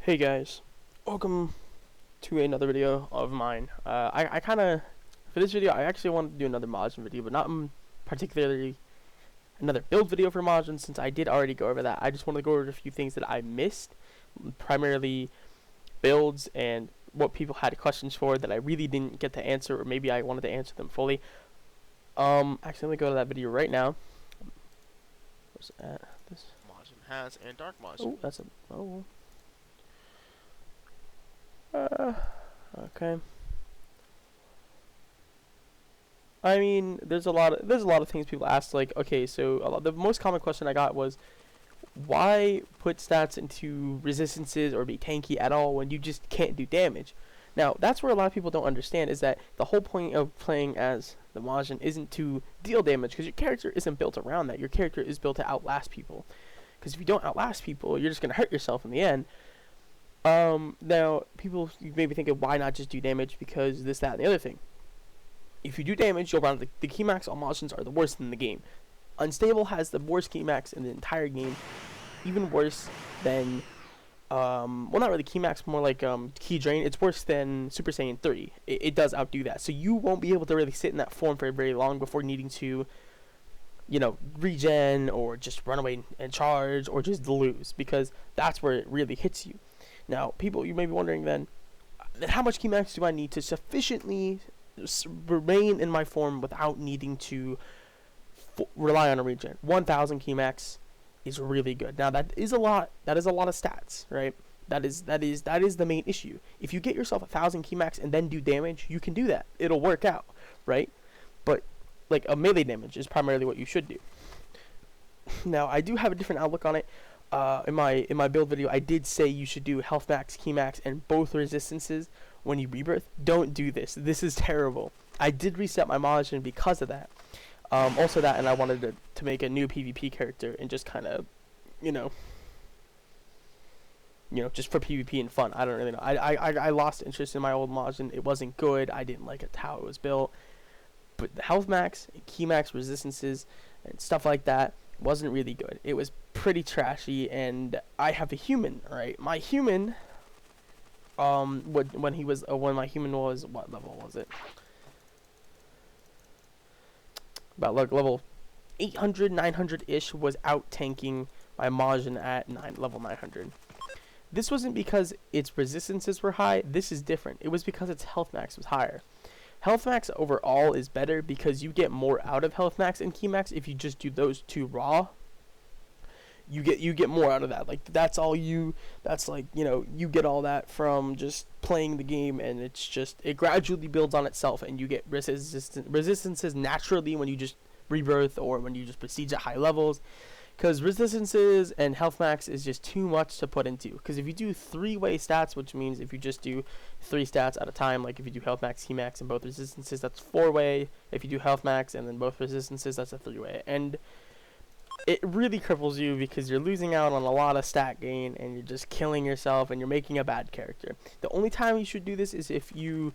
Hey guys, welcome to another video of mine. I kind of, for this video, I actually wanted to do another Majin video, but not particularly another build video for Majin, since I did already go over that. I just wanted to go over a few things that I missed, primarily builds and what people had questions for that I really didn't get to answer, or maybe I wanted to answer them fully. Actually, let me go to that video right now. Where's that? This Majin has and Dark Majin. Oh, that's a okay. I mean, there's a lot of things people ask. Like, okay, so the most common question I got was, why put stats into resistances or be tanky at all when you just can't do damage? Now, that's where a lot of people don't understand, is that the whole point of playing as the Majin isn't to deal damage, because your character isn't built around that. Your character is built to outlast people. Because if you don't outlast people, you're just gonna hurt yourself in the end. Now, people may be thinking, why not just do damage, because this, that, and the other thing. If you do damage, you'll run the key max on Majins are the worst in the game. Unstable has the worst key max in the entire game, even worse than, well, not really key max, more like key drain. It's worse than Super Saiyan 3. It does outdo that. So you won't be able to really sit in that form for very long before needing to, you know, regen, or just run away and charge, or just lose, because that's where it really hits you. Now, people, you may be wondering then how much key max do I need to sufficiently remain in my form without needing to rely on a regen? 1,000 key max is really good. Now, that is a lot. That is a lot of stats, right? That is the main issue. If you get yourself 1,000 key max and then do damage, you can do that. It'll work out, right? But like a melee damage is primarily what you should do. Now, I do have a different outlook on it. In my build video, I did say you should do health max, key max, and both resistances when you rebirth. Don't do this. This is terrible. I did reset my Majin because of that. Also that, and I wanted to make a new PvP character and just kind of, you know, just for PvP and fun. I don't really know. I lost interest in my old Majin. It wasn't good. I didn't like it, how it was built. But the health max, key max, resistances, and stuff like that wasn't really good. It was pretty trashy, and I have a human, right? My human, when my human was, what level was it? About like level 800, 900-ish, was out tanking my Majin at level 900. This wasn't because its resistances were high. This is different. It was because its health max was higher. Health max overall is better because you get more out of health max and key max if you just do those two raw. You get more out of that. Like, that's like, you know, you get all that from just playing the game, and it's just, it gradually builds on itself, and you get resistances naturally when you just rebirth or when you just prestige at high levels. Because resistances and health max is just too much to put into. Because if you do three-way stats, which means if you just do 3 stats at a time, like if you do health max, key max, and both resistances, that's 4-way. If you do health max and then both resistances, that's a 3-way. And it really cripples you because you're losing out on a lot of stat gain, and you're just killing yourself, and you're making a bad character. The only time you should do this is if you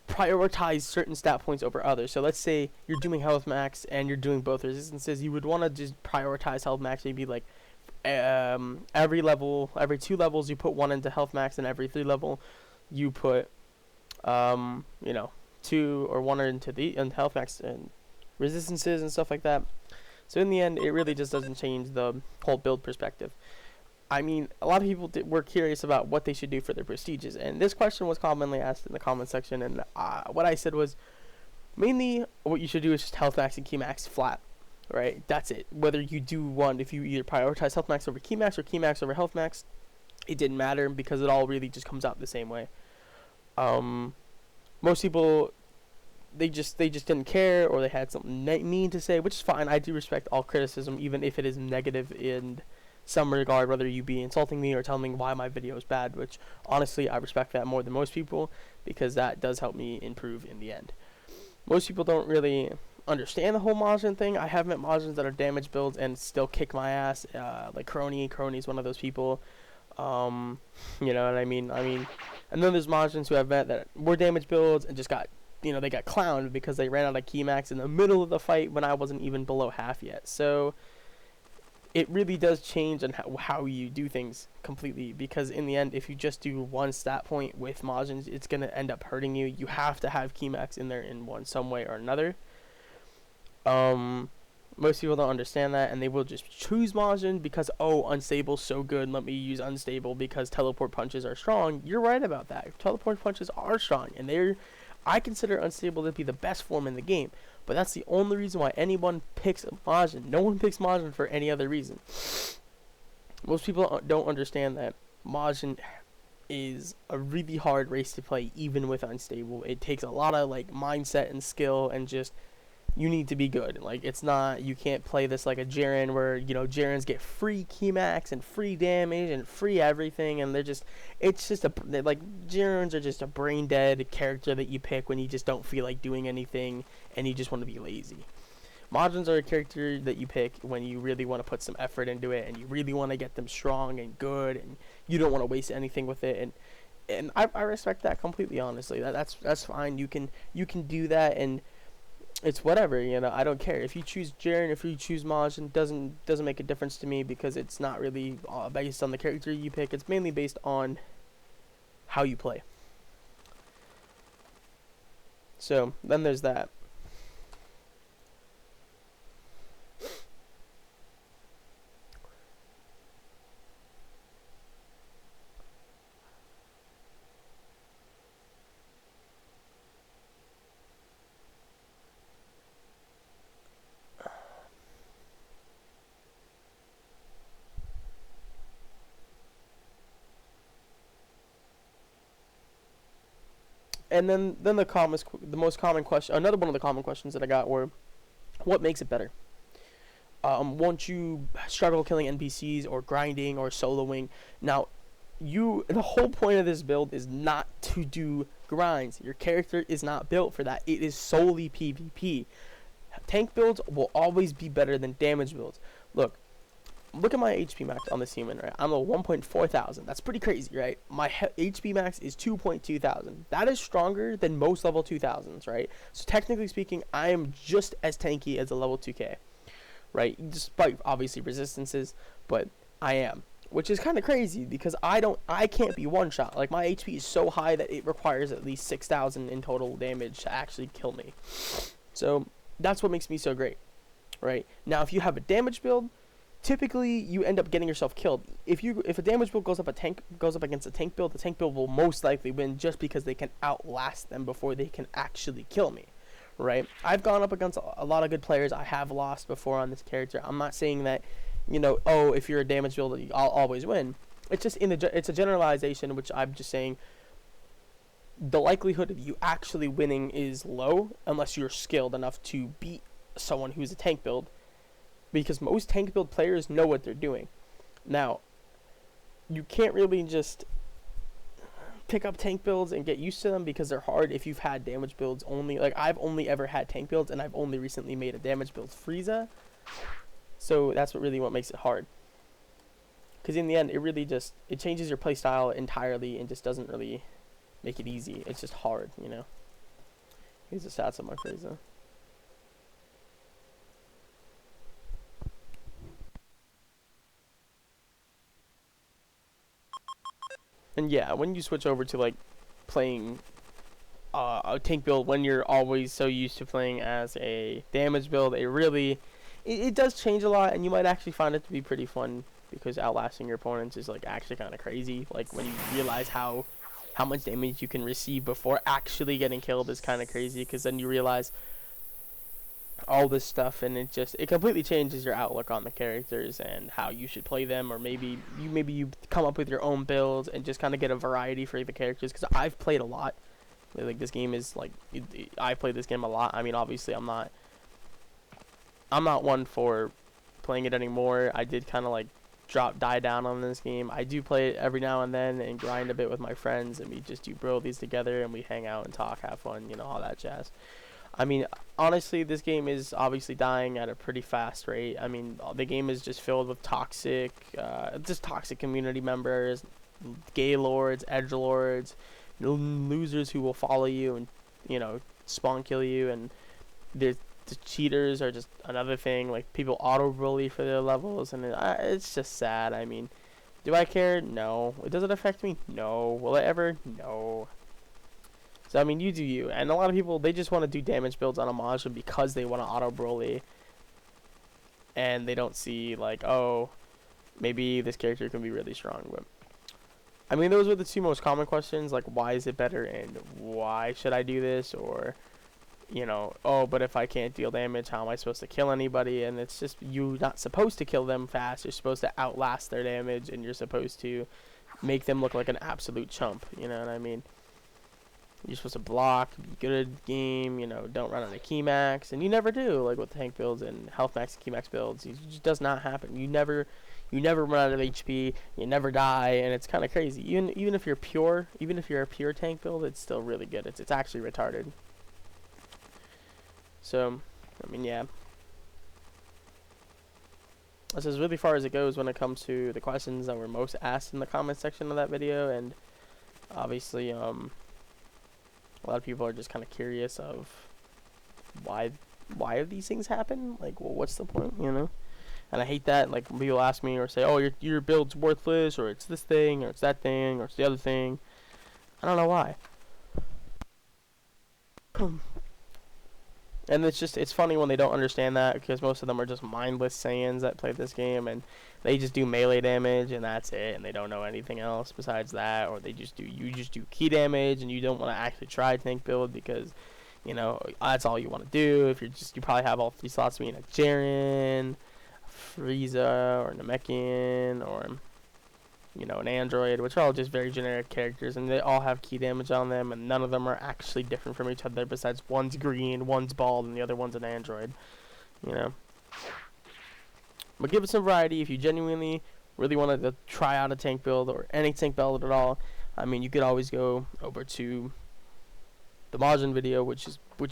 prioritize certain stat points over others. So let's say you're doing health max and you're doing both resistances. You would want to just prioritize health max. Maybe like every 2 levels you put 1 into health max, and every 3 level you put 2 or 1 into health max and resistances and stuff like that. So in the end, it really just doesn't change the whole build perspective. I mean, a lot of people were curious about what they should do for their prestiges, and this question was commonly asked in the comment section, and what I said was, mainly what you should do is just health max and key max flat, right? That's it. Whether you do one, if you either prioritize health max over key max or key max over health max, it didn't matter, because it all really just comes out the same way. Most people, they just didn't care, or they had something mean to say, which is fine. I do respect all criticism, even if it is negative in some regard, whether you be insulting me or telling me why my video is bad, which honestly I respect that more than most people, because that does help me improve in the end. Most people don't really understand the whole Majin thing. I have met Majins that are damage builds and still kick my ass, like Crony's one of those people. You know what I mean? And then there's Majins who I've met that were damage builds and just got, they got clowned because they ran out of key max in the middle of the fight when I wasn't even below half yet. So it really does change on how you do things completely, because in the end, if you just do one stat point with margins, it's going to end up hurting you. You have to have keymax in there in some way or another. um Most people don't understand that, and they will just choose margin because, oh, unstable's so good, let me use unstable because teleport punches are strong. You're right about that. Teleport punches are strong, and I consider unstable to be the best form in the game, but that's the only reason why anyone picks Majin. No one picks Majin for any other reason. Most people don't understand that Majin is a really hard race to play, even with unstable. It takes a lot of like mindset and skill, and just you need to be good. Like, it's not, you can't play this like a Jaren where, Jarens get free keymax and free damage and free everything, and it's just like, Jarens are just a brain dead character that you pick when you just don't feel like doing anything and you just want to be lazy. Majins are a character that you pick when you really want to put some effort into it and you really want to get them strong and good, and you don't want to waste anything with it. And I respect that completely, honestly. That's fine. You can do that, and it's whatever, I don't care if you choose Jaren, if you choose Majin. Doesn't make a difference to me, because it's not really based on the character you pick. It's mainly based on how you play. So then there's that. And then the most common question, another one of the common questions that I got were, what makes it better? Won't you struggle killing NPCs or grinding or soloing? Now, the whole point of this build is not to do grinds. Your character is not built for that. It is solely PvP. Tank builds will always be better than damage builds. Look at my HP max on this human, right? I'm a 1.4 thousand. That's pretty crazy, right? My HP max is 2.2 thousand. That is stronger than most level 2000s, right? So technically speaking, I am just as tanky as a level 2k, right? Despite obviously resistances, but I am, which is kind of crazy because I can't be one shot. Like, my HP is so high that it requires at least 6,000 in total damage to actually kill me. So that's what makes me so great, right? Now, if you have a damage build, typically you end up getting yourself killed. If a damage build goes up against a tank build, the tank build will most likely win, just because they can outlast them before they can actually kill me, right? I've gone up against a lot of good players. I have lost before on this character. I'm not saying that, oh, if you're a damage build, I'll always win. It's just it's a generalization, which I'm just saying the likelihood of you actually winning is low unless you're skilled enough to beat someone who's a tank build, because most tank build players know what they're doing. Now, you can't really just pick up tank builds and get used to them, because they're hard if you've had damage builds only. Like, I've only ever had tank builds, and I've only recently made a damage build Frieza. So that's what makes it hard. Because in the end, it changes your playstyle entirely and just doesn't really make it easy. It's just hard, Here's the stats of my Frieza. And yeah, when you switch over to like playing a tank build, when you're always so used to playing as a damage build, it does change a lot, and you might actually find it to be pretty fun, because outlasting your opponents is like actually kind of crazy. Like, when you realize how much damage you can receive before actually getting killed is kind of crazy, because then you realize all this stuff, and it completely changes your outlook on the characters and how you should play them. Or maybe you come up with your own builds and just kind of get a variety for the characters, because I've played a lot. Like, this game is like, I played this game a lot. I mean, obviously I'm not one for playing it anymore. I did kind of like die down on this game. I do play it every now and then and grind a bit with my friends, and we just do these together, and we hang out and talk, have fun, all that jazz. I mean, honestly, this game is obviously dying at a pretty fast rate. I mean, the game is just filled with toxic community members, gay lords, edge lords, losers who will follow you and, spawn kill you. And there's the cheaters are just another thing. Like, people auto bully for their levels, and it's just sad. I mean, do I care? No. Does it affect me? No. Will it ever? No. So I mean, you do you. And a lot of people, they just want to do damage builds on a majin because they want to auto bully, and they don't see like, oh, maybe this character can be really strong. But I mean, those were the two most common questions, like why is it better and why should I do this, or oh, but if I can't deal damage, how am I supposed to kill anybody? And it's just, you're not supposed to kill them fast. You're supposed to outlast their damage, and you're supposed to make them look like an absolute chump. You know what I mean? You're supposed to block, be good at the game, don't run out of key max, and you never do, like with tank builds and health max and key max builds. It just does not happen. You never run out of HP, you never die, and it's kind of crazy. Even if you're a pure tank build, it's still really good. It's actually retarded. So, I mean, yeah. That's as really far as it goes when it comes to the questions that were most asked in the comment section of that video, and obviously, a lot of people are just kind of curious of why these things happen. Like, well, what's the point, And I hate that. Like, when people ask me or say, oh, your build's worthless, or it's this thing, or it's that thing, or it's the other thing. I don't know why. And it's funny when they don't understand that, because most of them are just mindless Saiyans that play this game, and they just do melee damage, and that's it, and they don't know anything else besides that, or you just do key damage, and you don't want to actually try tank build because, that's all you want to do. If you probably have all 3 slots being a Jaren, Frieza, or Namekian, or an android, which are all just very generic characters, and they all have key damage on them, and none of them are actually different from each other, besides one's green, one's bald, and the other one's an android, But give it some variety. If you genuinely really wanted to try out a tank build, or any tank build at all, I mean, you could always go over to the majin video, which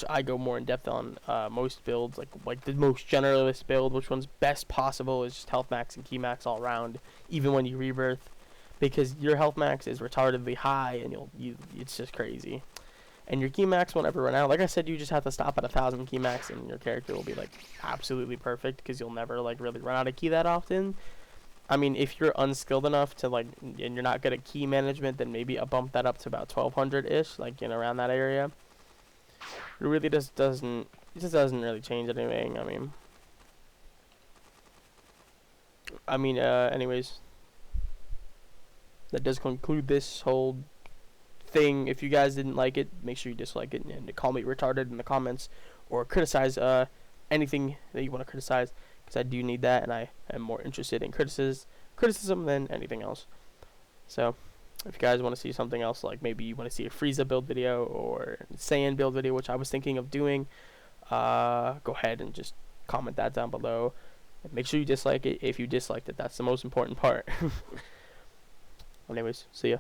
I go more in depth on. Most builds, like the most generalist build, which one's best possible, is just health max and key max all around, even when you rebirth, because your health max is retardedly high, and it's just crazy. And your key max won't ever run out. Like I said, you just have to stop at 1,000 key max, and your character will be like absolutely perfect, because you'll never like really run out of key that often. I mean, if you're unskilled enough to and you're not good at key management, then maybe I'll bump that up to about 1,200-ish, like around that area. It really just doesn't really change anything. Anyways, that does conclude this whole thing. If you guys didn't like it, make sure you dislike it and call me retarded in the comments, or criticize anything that you want to criticize, because I do need that, and I am more interested in criticism than anything else. So, if you guys want to see something else, like maybe you want to see a Frieza build video or Saiyan build video, which I was thinking of doing, go ahead and just comment that down below. And make sure you dislike it if you disliked it. That's the most important part. Anyways, see ya.